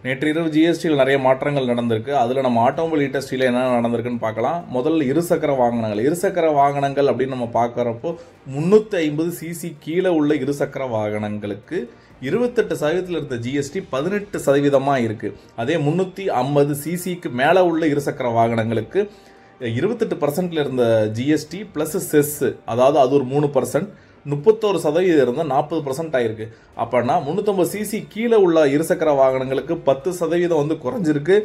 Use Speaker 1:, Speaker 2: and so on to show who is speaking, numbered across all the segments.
Speaker 1: நேற்று இரவு ஜிஎஸ்டியில் நிறைய மாற்றங்கள் நடந்திருக்கு. அதில் நம்ம ஆட்டோமொபைல் இண்டஸ்ட்ரியில் என்ன நடந்திருக்குன்னு பார்க்கலாம். முதல்ல இருசக்கர வாகனங்கள் அப்படின்னு நம்ம பார்க்குறப்போ 350 சிசி கீழே உள்ள இருசக்கர வாகனங்களுக்கு 28% இருந்த ஜிஎஸ்டி 18% இருக்குது. அதே 350 சிசிக்கு மேலே உள்ள இருசக்கர வாகனங்களுக்கு 28% இருந்த ஜிஎஸ்டி ப்ளஸ் செஸ், அதாவது அது ஒரு 3%, 31% இருந்தால் 40% ஆயிருக்கு. அப்போனா 350 சிசி கீழே உள்ள இருசக்கர வாகனங்களுக்கு 10% வந்து குறைஞ்சிருக்கு.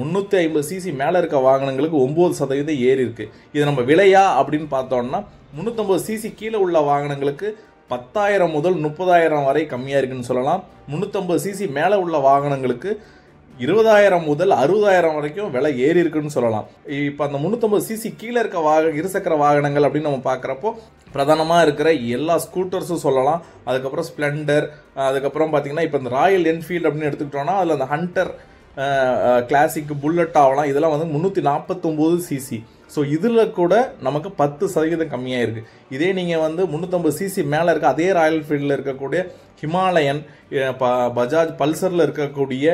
Speaker 1: 350 சிசி மேலே இருக்க வாகனங்களுக்கு 9% ஏறி இருக்கு. இது நம்ம விலையா அப்படின்னு பார்த்தோம்னா 350 சிசி கீழே உள்ள வாகனங்களுக்கு 10,000 முதல் 30,000 வரை கம்மியாக இருக்குன்னு சொல்லலாம். 350 சிசி மேலே உள்ள வாகனங்களுக்கு 20,000 முதல் 60,000 வரைக்கும் விலை ஏறி இருக்குன்னு சொல்லலாம். இப்போ அந்த 350 சிசி கீழே இருக்க இருசக்கர வாகனங்கள் அப்படின்னு நம்ம பார்க்குறப்போ பிரதானமாக இருக்கிற எல்லா ஸ்கூட்டர்ஸும் சொல்லலாம். அதுக்கப்புறம் ஸ்ப்ளெண்டர், அதுக்கப்புறம் பார்த்திங்கன்னா இப்போ இந்த ராயல் என்ஃபீல்டு அப்படின்னு எடுத்துக்கிட்டோன்னா அதில் அந்த ஹண்டர், கிளாசிக், புல்லட் ஆகலாம். இதெல்லாம் வந்து 349 சிசி. ஸோ இதில் கூட நமக்கு 10% கம்மியாக இருக்குது. இதே நீங்கள் வந்து 350 சிசி மேலே இருக்க அதே ராயல் என்ஃபீல்டில் இருக்கக்கூடிய ஹிமாலயன், பஜாஜ் பல்சரில் இருக்கக்கூடிய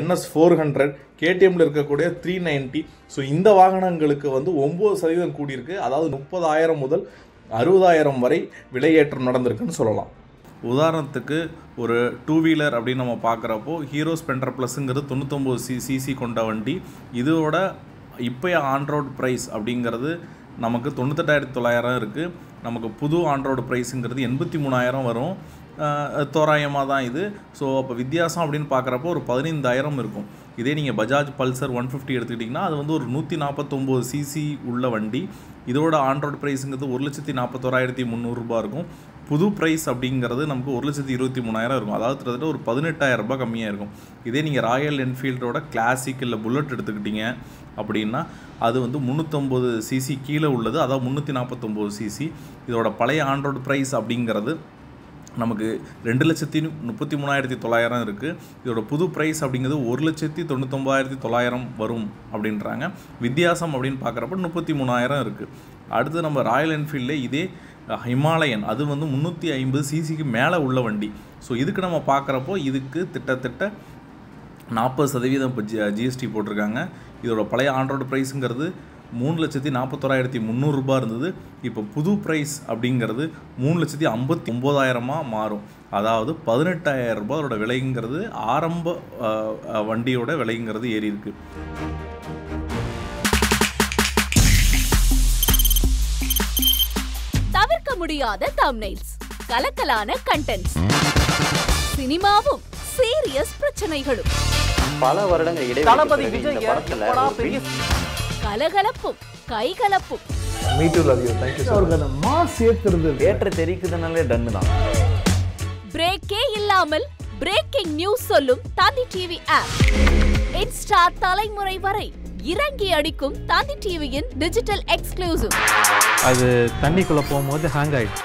Speaker 1: NS 400, KTMல இருக்கக்கூடிய 390, ஸோ இந்த வாகனங்களுக்கு வந்து 9% கூடியிருக்கு. அதாவது 30,000 முதல் 60,000 வரை விலையேற்றம் நடந்திருக்குன்னு சொல்லலாம். உதாரணத்துக்கு ஒரு 2 வீலர் அப்படின்னு நம்ம பார்க்குறப்போ ஹீரோ ஸ்பெண்டர் ப்ளஸ்ஸுங்கிறது 99 சிசி கொண்ட வண்டி. இதோட இப்போய ஆன்ரோடு ப்ரைஸ் அப்படிங்கிறது நமக்கு 98,900 இருக்குது. நமக்கு புது ஆன்ரோடு ப்ரைஸுங்கிறது 83,000 வரும். தோராயமாக தான் இது. ஸோ அப்போ வித்தியாசம் அப்படின்னு பார்க்குறப்போ ஒரு 15,000 இருக்கும். இதே நீங்கள் பஜாஜ் பல்சர் 150 எடுத்துக்கிட்டிங்கன்னா அது வந்து ஒரு 149 சிசி உள்ள வண்டி. இதோட ஆன்ரோடு ப்ரைஸுங்கிறது 1,41,300 ரூபா இருக்கும். புது ப்ரைஸ் அப்படிங்கிறது நமக்கு 1,23,000 இருக்கும். அதாவது கிட்டத்தட்ட ஒரு 18,000 ரூபாய் கம்மியாக இருக்கும். இதே நீங்கள் ராயல் என்ஃபீல்டோட கிளாசிக் இல்லை புல்லட் எடுத்துக்கிட்டிங்க அப்படின்னா அது வந்து 350 சிசி கீழே உள்ளது, அதாவது 349 சிசி. இதோட பழைய ஆன்ரோடு ப்ரைஸ் அப்படிங்கிறது நமக்கு 2,33,900 இருக்குது. இதோட புது ப்ரைஸ் அப்படிங்கிறது 1,99,900 வரும் அப்படின்றாங்க. வித்தியாசம் அப்படின்னு பார்க்குறப்ப 33,000 இருக்குது. அடுத்து நம்ம ராயல் என்ஃபீல்டில் இதே ஹிமாலயன், அது வந்து 350 சிசிக்கு மேலே உள்ள வண்டி. ஸோ இதுக்கு நம்ம பார்க்குறப்போ இதுக்கு கிட்டத்தட்ட 40% இப்போ ஜிஎஸ்டி போட்டிருக்காங்க. இதோட பழைய ஆன்ரோடு ப்ரைஸுங்கிறது 3,41,300 ரூபா இருந்தது. இப்போ புது ப்ரைஸ் அப்படிங்கிறது 3,59,000 மாறும். அதாவது 18,000 ரூபாயோட விலைங்கிறது ஆரம்ப வண்டியோட விலைங்கிறது ஏறி இருக்கு.
Speaker 2: தவிர்க்க முடியாத தம்ப்நெயில்ஸ், கலக்கலான கண்டென்ட்ஸ், சினிமாவும் சீரியஸ் பிரச்சனைகளும்,
Speaker 3: பல வருடங்கள் இடைவெளி இந்த படத்துல
Speaker 2: கலகலப்பும் கைகலப்பும்.
Speaker 4: Me too love you. Thank you அவருக்கு அந்த மாஸ் ஏத்துறது
Speaker 3: தியேட்டர் தெரிக்குதுனாலே டன் தான்.
Speaker 2: பிரேக்கே இல்லாமல் பிரேக்கிங் நியூஸ் சொல்லும் தந்தி டிவி ஆப். இன்ஸ்டா தலைமுறை வரை இறங்கி அடிக்கும் தந்தி டிவியின் டிஜிட்டல் எக்ஸ்க்ளூசிவ்.
Speaker 5: அது தண்ணிக்குள்ள போகும்போது ஹேங் ஆயிடுச்சு.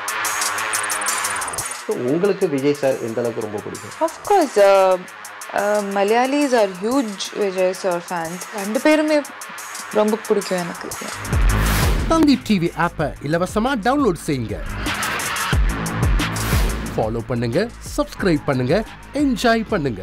Speaker 3: உங்களுக்கு விஜய் சார் எந்த அளவுக்கு ரொம்ப பிடிக்கும்?
Speaker 6: Of course, Malayalis are huge Vijay sir fans. ரெண்டு பேருமே ரொம்ப பிடிக்கும் எனக்கு.
Speaker 7: தந்தி டிவி ஆப்பை இலவசமா டவுன்லோட் செய்யுங்க. ஃபாலோ பண்ணுங்க, சப்ஸ்கிரைப் பண்ணுங்க, என்ஜாய் பண்ணுங்க.